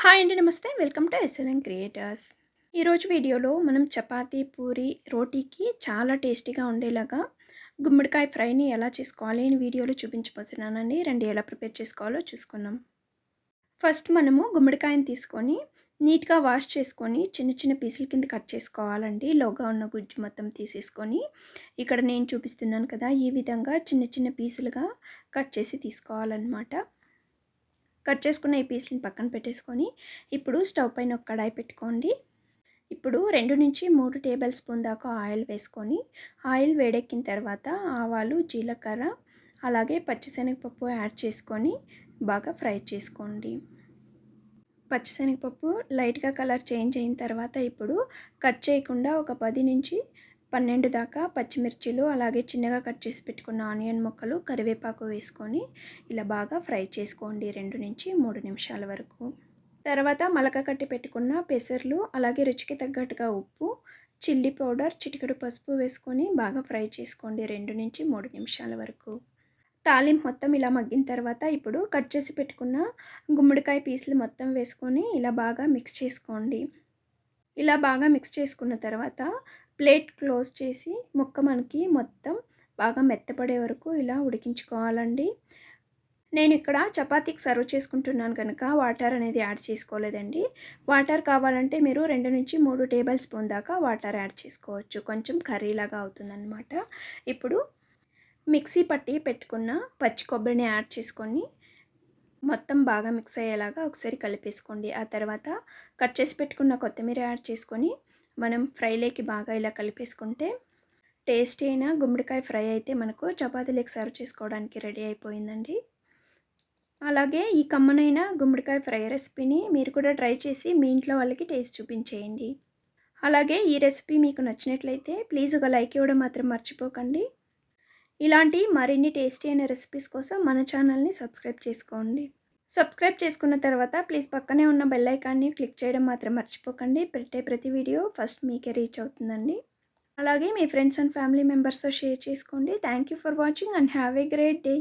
Hi అండి. నమస్తే. Welcome to SLN creators. ఈరోజు వీడియోలో మనం చపాతీ, పూరి, రోటీకి చాలా టేస్టీగా ఉండేలాగా గుమ్మడికాయ ఫ్రైని ఎలా చేసుకోవాలి అని వీడియోలో చూపించబోతున్నానండి. రండి ఎలా ప్రిపేర్ చేసుకోవాలో చూసుకుందాం. ఫస్ట్ మనము గుమ్మడికాయని తీసుకొని నీట్గా వాష్ చేసుకొని చిన్న చిన్న పీసుల కింద కట్ చేసుకోవాలండి. లోగా ఉన్న గుజ్జు మొత్తం తీసేసుకొని ఇక్కడ నేను చూపిస్తున్నాను కదా, ఈ విధంగా చిన్న చిన్న పీసులుగా కట్ చేసి తీసుకోవాలన్నమాట. కట్ చేసుకున్న ఈ పీస్‌ని పక్కన పెట్టేసుకొని, ఇప్పుడు స్టవ్ పైన ఒక కడాయి పెట్టుకోండి. ఇప్పుడు 2-3 టేబుల్ స్పూన్ దాకా ఆయిల్ వేసుకొని, ఆయిల్ వేడెక్కిన తర్వాత ఆవాలు, జీలకర్ర, అలాగే పచ్చిశనగపప్పు యాడ్ చేసుకొని బాగా ఫ్రై చేసుకోండి. పచ్చిశనగపప్పు లైట్‌గా కలర్ చేంజ్ అయిన తర్వాత ఇప్పుడు కట్ చేయకుండా ఒక 10-12 దాకా పచ్చిమిర్చీలు, అలాగే చిన్నగా కట్ చేసి పెట్టుకున్న ఆనియన్ ముక్కలు, కరివేపాకు వేసుకొని ఇలా బాగా ఫ్రై చేసుకోండి 2-3 నిమిషాల వరకు. తర్వాత మలక కట్టి పెట్టుకున్న పెసర్లు, అలాగే రుచికి తగ్గట్టుగా ఉప్పు, చిల్లీ పౌడర్, చిటికెడు పసుపు వేసుకొని బాగా ఫ్రై చేసుకోండి 2-3 నిమిషాల వరకు. తాలింపు మొత్తం ఇలా మగ్గిన తర్వాత ఇప్పుడు కట్ చేసి పెట్టుకున్న గుమ్మడికాయ పీసులు మొత్తం వేసుకొని ఇలా బాగా మిక్స్ చేసుకోండి. ఇలా బాగా మిక్స్ చేసుకున్న తర్వాత ప్లేట్ క్లోజ్ చేసి ముక్క మనకి మొత్తం బాగా మెత్తపడే వరకు ఇలా ఉడికించుకోవాలండి. నేను ఇక్కడ చపాతీకి సర్వ్ చేసుకుంటున్నాను కనుక వాటర్ అనేది యాడ్ చేసుకోలేదండి. వాటర్ కావాలంటే మీరు 2-3 టేబుల్ స్పూన్ దాకా వాటర్ యాడ్ చేసుకోవచ్చు. కొంచెం కర్రీలాగా అవుతుందన్నమాట. ఇప్పుడు మిక్సీ పట్టి పెట్టుకున్న పచ్చి కొబ్బరిని యాడ్ చేసుకొని మొత్తం బాగా మిక్స్ అయ్యేలాగా ఒకసారి కలిపేసుకోండి. ఆ తర్వాత కట్ చేసి పెట్టుకున్న కొత్తిమీర యాడ్ చేసుకొని మనం ఫ్రైలోకి బాగా ఇలా కలిపేసుకుంటే టేస్టీ అయిన గుమ్మడికాయ ఫ్రై అయితే మనకు చపాతీలోకి సర్వ్ చేసుకోవడానికి రెడీ అయిపోయిందండి. అలాగే ఈ కమ్మనైన గుమ్మడికాయ ఫ్రై రెసిపీని మీరు కూడా ట్రై చేసి మీ ఇంట్లో వాళ్ళకి టేస్ట్ చూపించేయండి. అలాగే ఈ రెసిపీ మీకు నచ్చినట్లయితే ప్లీజ్ ఒక లైక్ ఇవ్వడం మాత్రం మర్చిపోకండి. ఇలాంటి మరిన్ని టేస్టీ అయిన రెసిపీస్ కోసం మన ఛానల్ని సబ్స్క్రైబ్ చేసుకోండి. సబ్స్క్రైబ్ చేసుకున్న తర్వాత ప్లీజ్ పక్కనే ఉన్న బెల్ ఐకాన్ని క్లిక్ చేయడం మాత్రం మర్చిపోకండి. పెట్టే ప్రతి వీడియో ఫస్ట్ మీకే రీచ్ అవుతుందండి. అలాగే మీ ఫ్రెండ్స్ అండ్ ఫ్యామిలీ మెంబర్స్తో షేర్ చేసుకోండి. Thank you for watching and have a great day.